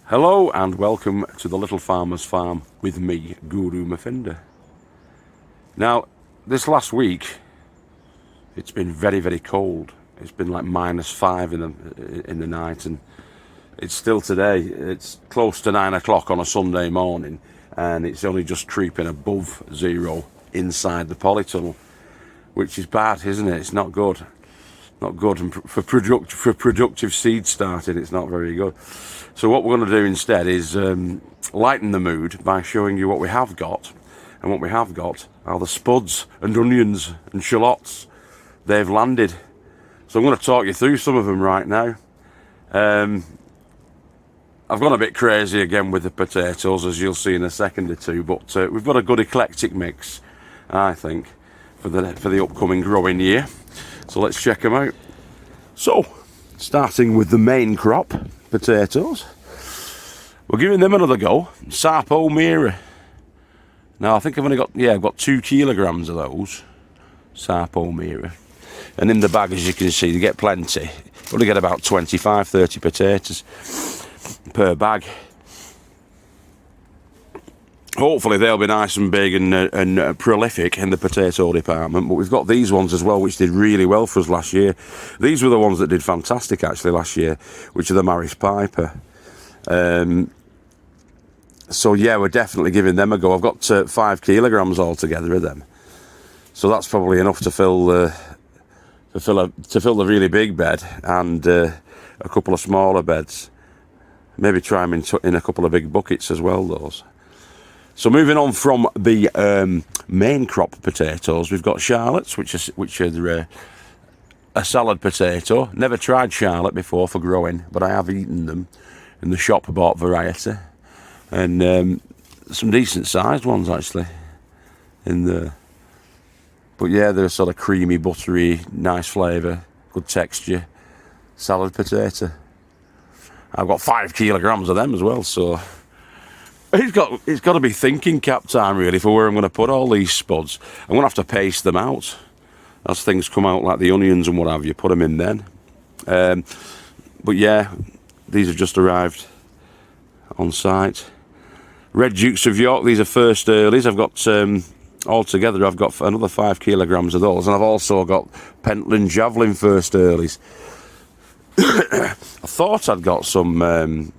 Hello and welcome to the Little Farmer's Farm with me, Guru Mafinda. Now, this last week, it's been very, very cold. It's been like -5 in the night, and it's still today. It's close to 9 o'clock on a Sunday morning, and it's only just creeping above zero inside the polytunnel, which is bad, isn't it? It's not good. Not good, and for productive seed starting, it's not very good. So what we're going to do instead is lighten the mood by showing you what we have got. And what we have got are the spuds and onions and shallots. They've landed. So I'm going to talk you through some of them right now. I've gone a bit crazy again with the potatoes, as you'll see in a second or two, but we've got a good eclectic mix, I think, for the upcoming growing year. So let's check them out. So, starting with the main crop, potatoes. We're giving them another go. Sarpo Mira. Now I think I've got 2 kilograms of those. Sarpo Mira. And in the bag, as you can see, you get plenty. Only get about 25-30 potatoes per bag. Hopefully they'll be nice and big and prolific in the potato department, but we've got these ones as well which did really well for us last year. These were the ones that did fantastic actually last year, which are the Maris Piper. So yeah, we're definitely giving them a go. I've got 5 kilograms altogether of them, so that's probably enough to fill the really big bed and a couple of smaller beds. Maybe try them in a couple of big buckets as well, those. So moving on from the main crop potatoes, we've got Charlottes, which are a salad potato. Never tried Charlotte before for growing, but I have eaten them in the shop bought variety, and some decent sized ones actually in there. But yeah, they're sort of creamy, buttery, nice flavour, good texture, salad potato. I've got 5 kilograms of them as well, so. It's got to be thinking cap time really for where I'm going to put all these spuds. I'm going to have to paste them out as things come out, like the onions and what have you. Put them in then. But yeah, these have just arrived on site. Red Dukes of York. These are first earlies. I've got altogether. I've got another 5 kilograms of those, and I've also got Pentland Javelin first earlies. I thought I'd got some.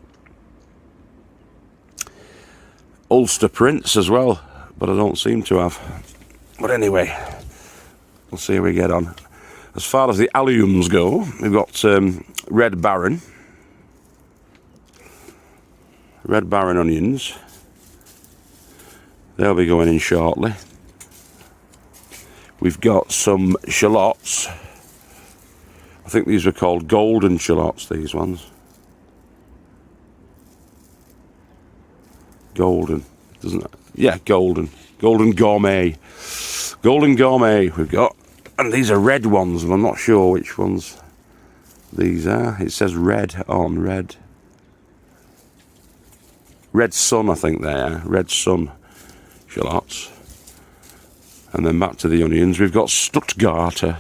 Ulster Prince as well, but I don't seem to have. But anyway, we'll see how we get on. As far as the Alliums go, we've got Red Baron onions. They'll be going in shortly. We've got some shallots. I think these were called golden shallots, these ones. Golden, doesn't it? Yeah, golden gourmet we've got, and these are red ones, and I'm not sure which ones these are. It says red on red sun, I think they are red sun shallots. And then back to the onions, we've got Stuttgarter.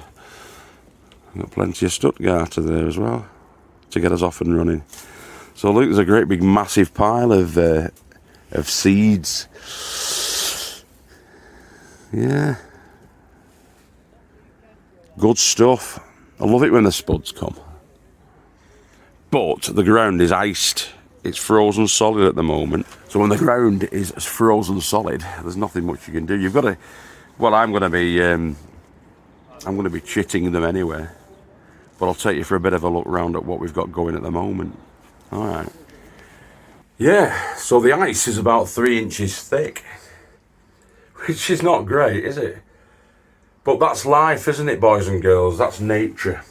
We've got plenty of Stuttgarter there as well to get us off and running. So look, there's a great big massive pile of seeds. Yeah, good stuff. I love it when the spuds come, but the ground is iced. It's frozen solid at the moment, so when the ground is frozen solid, there's nothing much you can do. You've got to, well, I'm going to be chitting them anyway, but I'll take you for a bit of a look round at what we've got going at the moment. All right. Yeah, so the ice is about 3 inches thick, which is not great, is it? But that's life, isn't it, boys and girls? That's nature.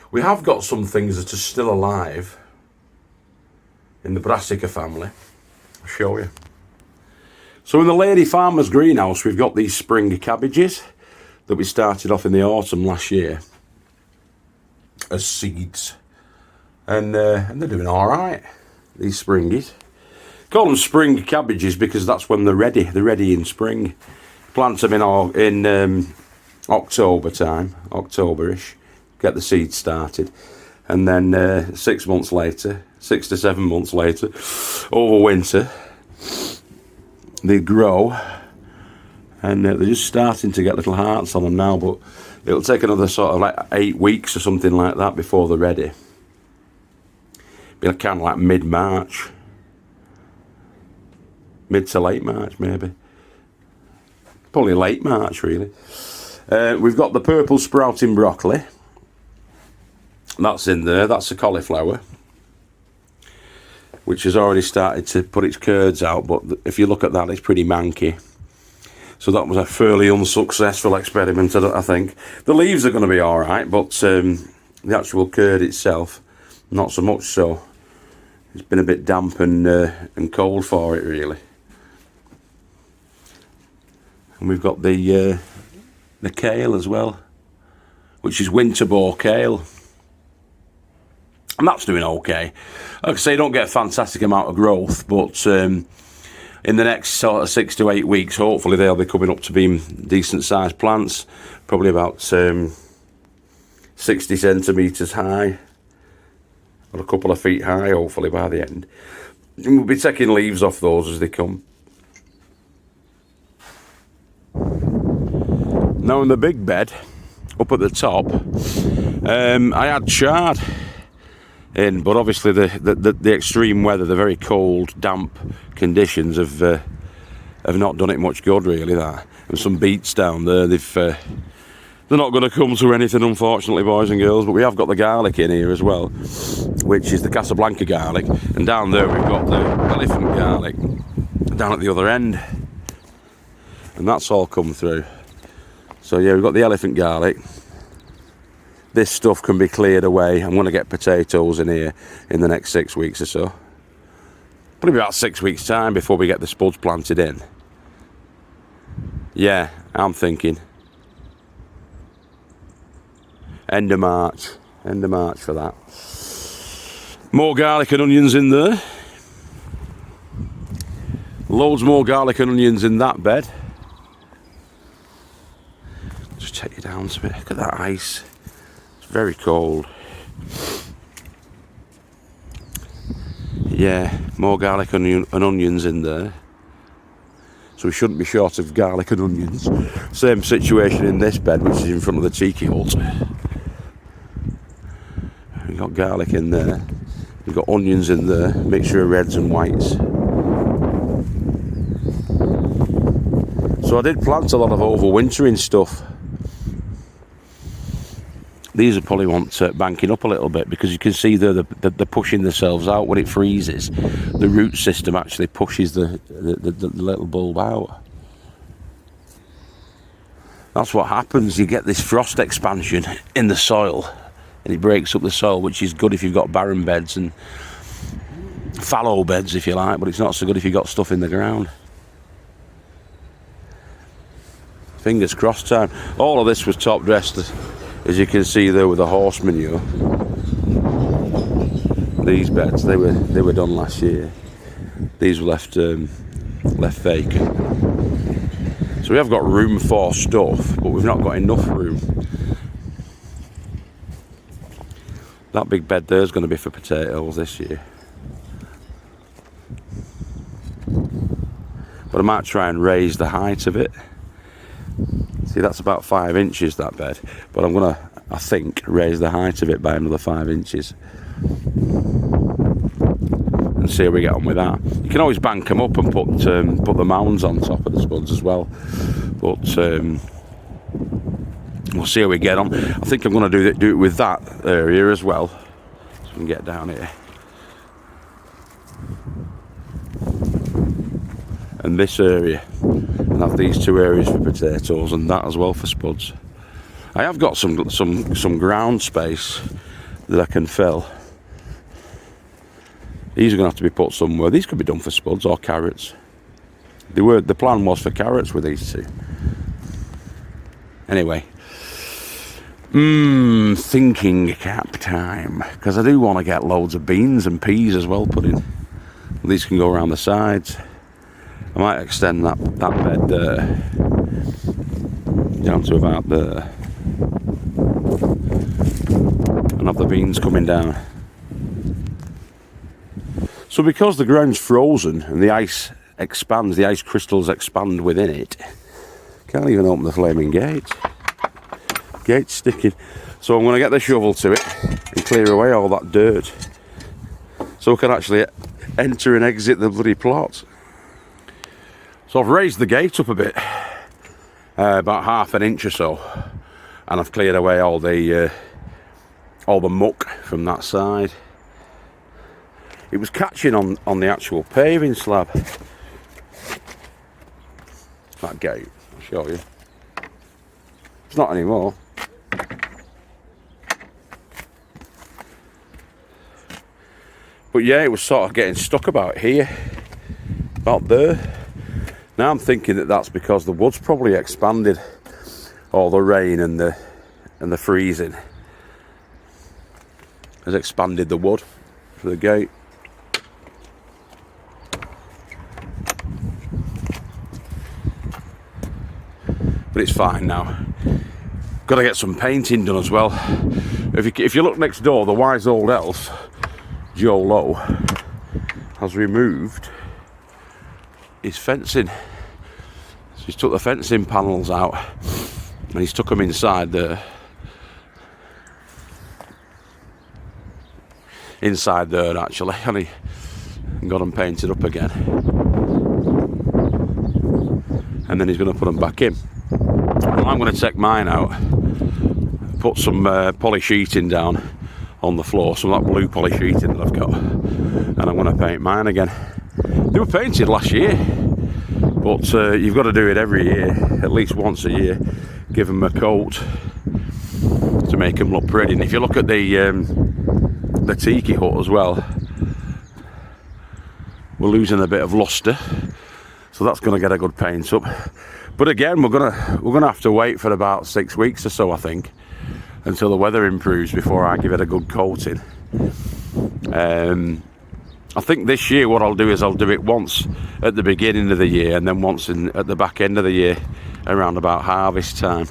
We have got some things that are still alive in the brassica family. I'll show you. So in the Lady Farmer's greenhouse, we've got these spring cabbages that we started off in the autumn last year as seeds. And they're doing all right, these springies. Call them spring cabbages because that's when they're ready. They're ready in spring. Plant them in October time, October-ish. Get the seeds started. and then 6 months later, 6 to 7 months later, over winter, they grow, and they're just starting to get little hearts on them now, but it'll take another sort of like 8 weeks or something like that before they're ready. Be like kind of like mid-March. Mid to late March, maybe. Probably late March, really. We've got the purple sprouting broccoli. That's in there. That's the cauliflower, which has already started to put its curds out, but if you look at that, it's pretty manky. So that was a fairly unsuccessful experiment, I think. The leaves are going to be alright, but the actual curd itself, not so much so. It's been a bit damp and cold for it, really. And we've got the kale as well, which is winterboar kale. And that's doing okay. Like I say, you don't get a fantastic amount of growth, but in the next sort of 6 to 8 weeks, hopefully they'll be coming up to being decent sized plants, probably about 60 centimetres high, or a couple of feet high, hopefully by the end. And we'll be taking leaves off those as they come. Now in the big bed, up at the top, I had chard in, but obviously the extreme weather, the very cold, damp conditions have not done it much good, really. That, and some beets down there, they're not going to come to anything, unfortunately, boys and girls. But we have got the garlic in here as well, which is the Casablanca garlic, and down there we've got the elephant garlic down at the other end, and that's all come through. So yeah, we've got the elephant garlic. This stuff can be cleared away. I'm going to get potatoes in here in the next 6 weeks or so. Probably about 6 weeks' time before we get the spuds planted in. Yeah, I'm thinking end of March for that. More garlic and onions in there. Loads more garlic and onions in that bed. Just take you down a bit. Look at that ice. Very cold. Yeah, more garlic and onions in there. So we shouldn't be short of garlic and onions. Same situation in this bed, which is in front of the tiki hut. We've got garlic in there. We've got onions in there, mixture of reds and whites. So I did plant a lot of overwintering stuff. These will probably want banking up a little bit, because you can see they're pushing themselves out. When it freezes, the root system actually pushes the little bulb out. That's what happens. You get this frost expansion in the soil, and it breaks up the soil, which is good if you've got barren beds and fallow beds, if you like, but it's not so good if you've got stuff in the ground. Fingers crossed time. All of this was top dressed, as you can see there, with the horse manure. These beds, they were done last year. These were left vacant. So we have got room for stuff, but we've not got enough room. That big bed there is going to be for potatoes this year. But I might try and raise the height of it. See, that's about 5 inches, that bed, but I'm going to, I think, raise the height of it by another 5 inches and see how we get on with that. You can always bank them up and put the mounds on top of the spuds as well, but we'll see how we get on. I think I'm going to do it with that area as well, so we can get down here. And this area, and have these 2 areas for potatoes and that as well for spuds. I have got some ground space that I can fill. These are going to have to be put somewhere. These could be done for spuds or carrots. The plan was for carrots with these 2. Anyway, thinking cap time, because I do want to get loads of beans and peas as well put in. These can go around the sides. I might extend that bed down to about there, and have the beans coming down. So because the ground's frozen and the ice expands, the ice crystals expand within it, can't even open the flaming gate. Gate's sticking. So I'm going to get the shovel to it and clear away all that dirt, so we can actually enter and exit the bloody plot. So I've raised the gate up a bit, about half an inch or so, and I've cleared away all the muck from that side. It was catching on the actual paving slab. That gate, I'll show you. It's not anymore. But yeah, it was sort of getting stuck about here, about there. Now I'm thinking that that's because the wood's probably expanded, or the rain and the freezing has expanded the wood for the gate. But it's fine now. Got to get some painting done as well. If you look next door, the wise old elf, Joe Lowe, has removed his fencing. So he's took the fencing panels out and he's took them inside there. Inside there actually, and he got them painted up again. And then he's going to put them back in. Well, I'm going to take mine out, put some poly sheeting down on the floor, some of that blue poly sheeting that I've got, and I'm going to paint mine again. They were painted last year, but you've got to do it every year, at least once a year, give them a coat to make them look pretty. And if you look at the tiki hut as well, we're losing a bit of lustre, so that's going to get a good paint up. But again, we're gonna have to wait for about 6 weeks or so, I think, until the weather improves before I give it a good coating. I think this year what I'll do is I'll do it once at the beginning of the year and then once at the back end of the year, around about harvest time.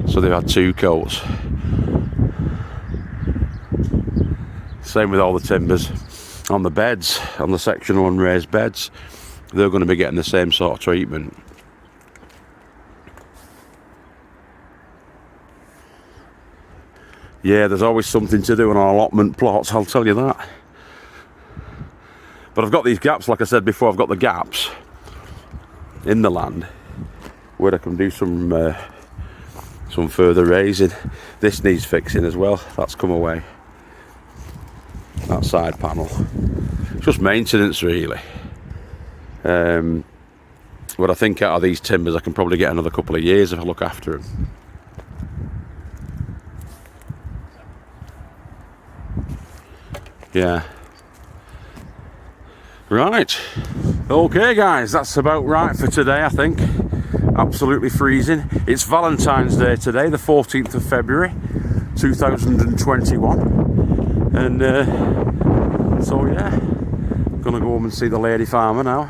So they've had 2 coats. Same with all the timbers on the beds, on the sectional unraised beds. They're going to be getting the same sort of treatment. Yeah, there's always something to do on our allotment plots, I'll tell you that. But I've got these gaps, like I said before, I've got the gaps in the land where I can do some further raising. This needs fixing as well, that's come away. That side panel. Just maintenance really. But I think out of these timbers I can probably get another couple of years if I look after them. Yeah. Right. Okay guys, that's about right for today I think. Absolutely freezing. It's Valentine's Day today, the 14th of February 2021. And so yeah, I'm gonna go home and see the lady farmer now.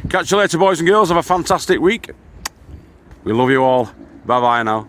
Catch you later boys and girls, have a fantastic week. We love you all. Bye bye now.